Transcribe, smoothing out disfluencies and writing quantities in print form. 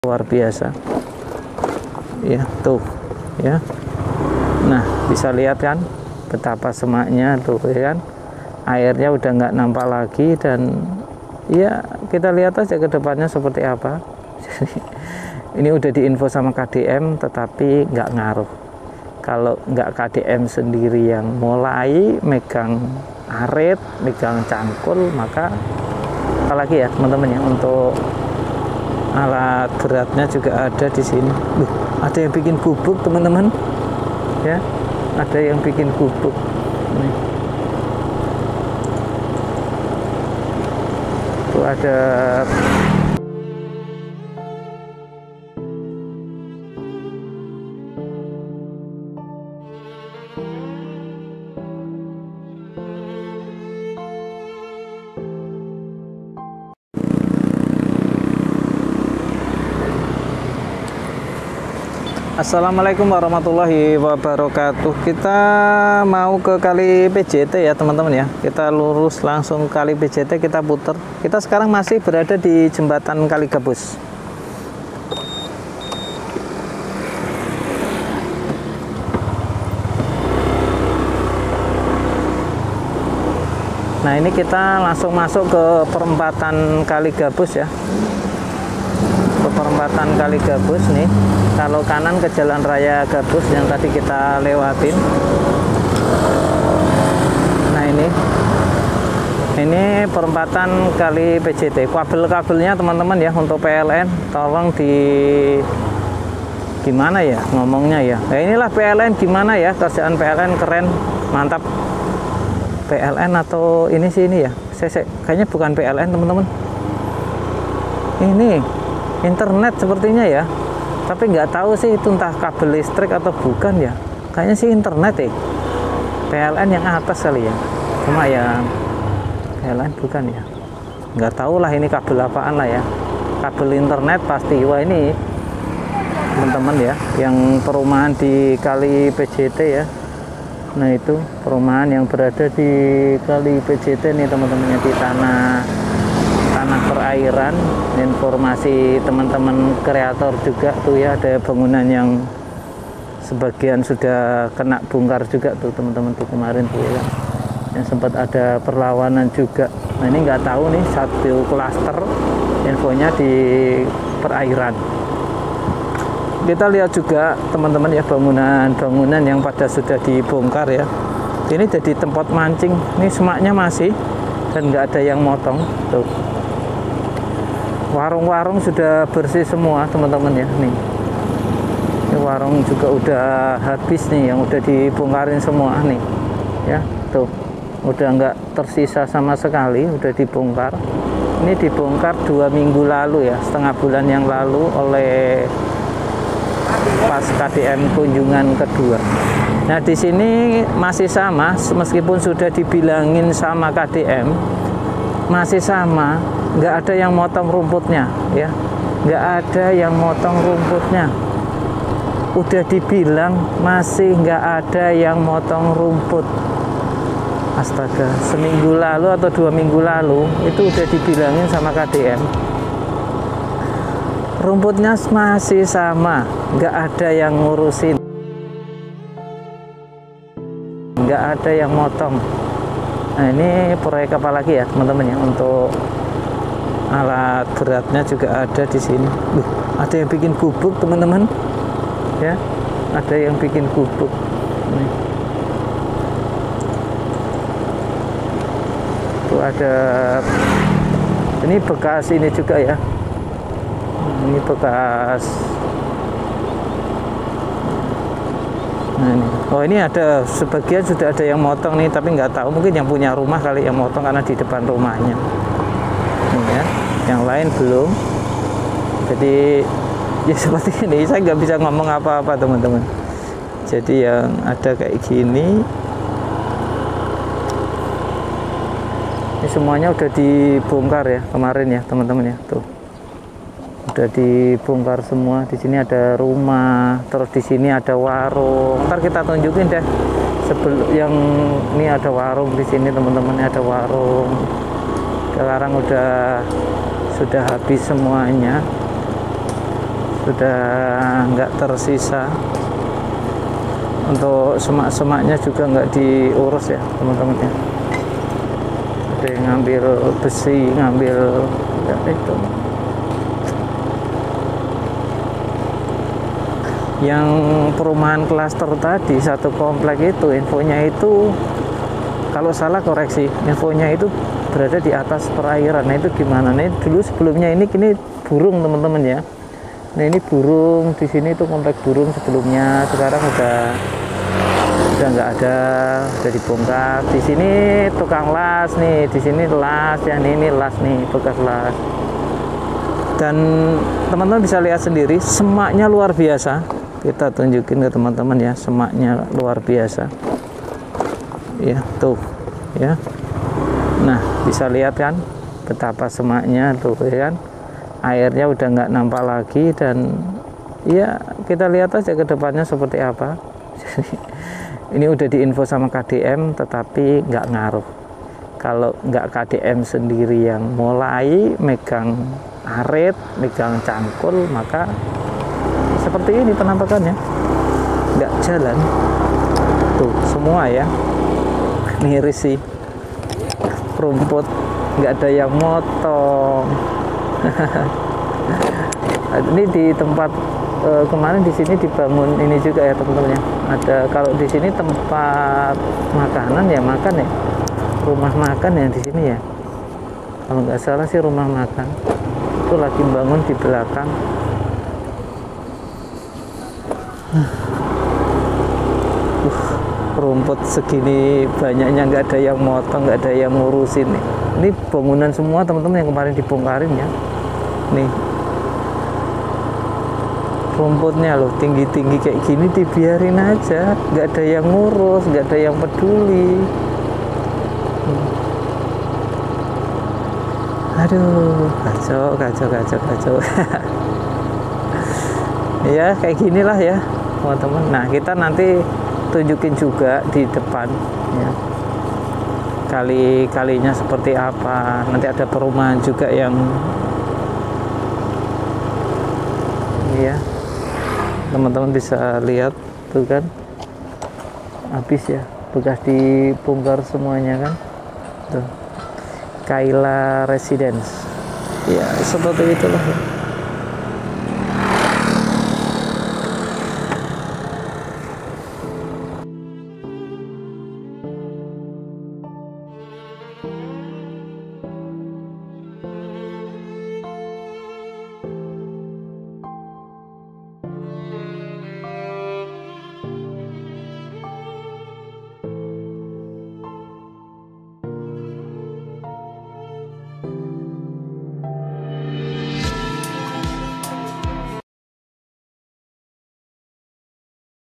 luar biasa ya, tuh ya. Nah, bisa lihat kan betapa semaknya tuh ya kan, airnya udah nggak nampak lagi. Dan ya kita lihat aja ke depannya seperti apa. Ini udah diinfo sama KDM, tetapi nggak ngaruh kalau nggak KDM sendiri yang mulai megang arit, megang cangkul. Maka apalagi ya teman-teman ya, untuk alat beratnya juga ada di sini. Ada yang bikin gubuk teman-teman ya, ada yang bikin gubuk nih. Tuh ada Assalamualaikum warahmatullahi wabarakatuh. Kita mau ke Kali PJT ya teman-teman ya. Kita lurus langsung ke Kali PJT, kita putar. Kita sekarang masih berada di jembatan Kali Gabus. Nah, ini kita langsung masuk ke perempatan Kali Gabus ya. Perempatan Kali Gabus nih. Kalau kanan ke Jalan Raya Gabus yang tadi kita lewatin. Nah, ini perempatan Kali PJT. Kabel-kabelnya teman-teman ya, untuk PLN tolong gimana ya ngomongnya ya. Nah, inilah PLN gimana ya, kerjaan PLN keren, mantap. PLN atau ini sih ini ya. Kayaknya bukan PLN teman-teman. Ini internet sepertinya ya, tapi nggak tahu sih itu entah kabel listrik atau bukan ya. Kayaknya sih internet ya. PLN yang atas kali ya, cuma ya PLN bukan ya, nggak tahu lah ini kabel apaan lah ya. Kabel internet pasti. Wah, ini teman-teman ya, yang perumahan di Kali PJT ya. Nah, itu perumahan yang berada di Kali PJT nih teman-teman, di tanah perairan. Informasi teman-teman kreator juga tuh ya, ada bangunan yang sebagian sudah kena bongkar juga tuh teman-teman tuh kemarin tuh ya, yang sempat ada perlawanan juga. Nah, ini nggak tahu nih, satu klaster infonya di perairan. Kita lihat juga teman-teman ya, bangunan yang pada sudah dibongkar ya. Ini jadi tempat mancing. Ini semaknya masih, dan nggak ada yang motong tuh. Warung-warung sudah bersih semua teman-teman ya. Nih, ini warung juga udah habis nih, yang udah dibongkarin semua nih ya. Tuh udah nggak tersisa sama sekali, udah dibongkar. Ini dibongkar 2 minggu lalu ya, setengah bulan yang lalu, oleh pas KDM kunjungan kedua. Nah, di sini masih sama, meskipun sudah dibilangin sama KDM, masih sama, nggak ada yang motong rumputnya ya, nggak ada yang motong rumputnya. Udah dibilang masih nggak ada yang motong rumput. Astaga, seminggu lalu atau 2 minggu lalu itu udah dibilangin sama KDM, rumputnya masih sama, nggak ada yang ngurusin, nggak ada yang motong. Nah, ini proyek apa lagi ya teman-teman ya, untuk alat beratnya juga ada di sini. Ada yang bikin gubuk teman-teman ya, ada yang bikin gubuk nih. Tuh ada, ini bekas ini juga ya, ini bekas. Nah, ini. Oh, ini ada sebagian sudah ada yang motong nih, tapi nggak tahu, mungkin yang punya rumah kali yang motong karena di depan rumahnya. Nih ya, yang lain belum. Jadi ya seperti ini, saya nggak bisa ngomong apa-apa teman-teman. Jadi yang ada kayak gini. Ini semuanya udah dibongkar ya kemarin ya teman-teman ya. Tuh udah dibongkar semua. Di sini ada rumah, terus di sini ada warung. Ntar kita tunjukin deh sebelum yang ini ada warung di sini teman-teman, ada warung. Sekarang sudah habis semuanya. sudah nggak tersisa. Untuk semak-semaknya juga nggak diurus ya teman-teman ya. Ada yang ngambil besi, ngambil ya, itu. Yang perumahan klaster tadi satu komplek itu infonya itu, kalau salah koreksi, infonya itu berada di atas perairan. Nah itu gimana? Nah dulu sebelumnya ini kini burung teman-teman ya. Nah ini burung di sini tuh komplek burung sebelumnya, sekarang udah nggak ada, udah dibongkar. Di sini tukang las nih, di sini las, yang ini las nih, bekas las. Dan teman-teman bisa lihat sendiri, semaknya luar biasa. Kita tunjukin ke teman-teman ya, semaknya luar biasa. Ya tuh, ya. Nah bisa lihat kan, betapa semaknya tuh ya kan. Airnya udah nggak nampak lagi dan ya kita lihat aja ke depannya seperti apa. Ini udah diinfo sama KDM tetapi nggak ngaruh. Kalau nggak KDM sendiri yang mulai megang arit, megang cangkul, maka seperti ini penampakannya, nggak jalan. Tuh semua ya, miris sih. Rumput nggak ada yang motong. Ini di tempat kemarin di sini dibangun ini juga ya teman-teman ya. Ada, kalau di sini tempat makanan ya, makan ya, rumah makan ya di sini ya. Kalau nggak salah sih rumah makan. Itu lagi bangun di belakang. Rumput segini banyaknya nggak ada yang motong, nggak ada yang ngurusin nih. Ini bangunan semua teman-teman yang kemarin dibongkarin ya. Nih rumputnya loh tinggi-tinggi kayak gini dibiarin aja, nggak ada yang ngurus, nggak ada yang peduli. Aduh, kacau. Ya kayak ginilah ya teman-teman. Nah kita nanti tunjukin juga di depan ya, kali-kalinya seperti apa. Nanti ada perumahan juga yang ya, teman-teman bisa lihat tuh kan, habis ya, bekas dibongkar semuanya kan tuh. Kaila Residence ya, seperti itulah ya.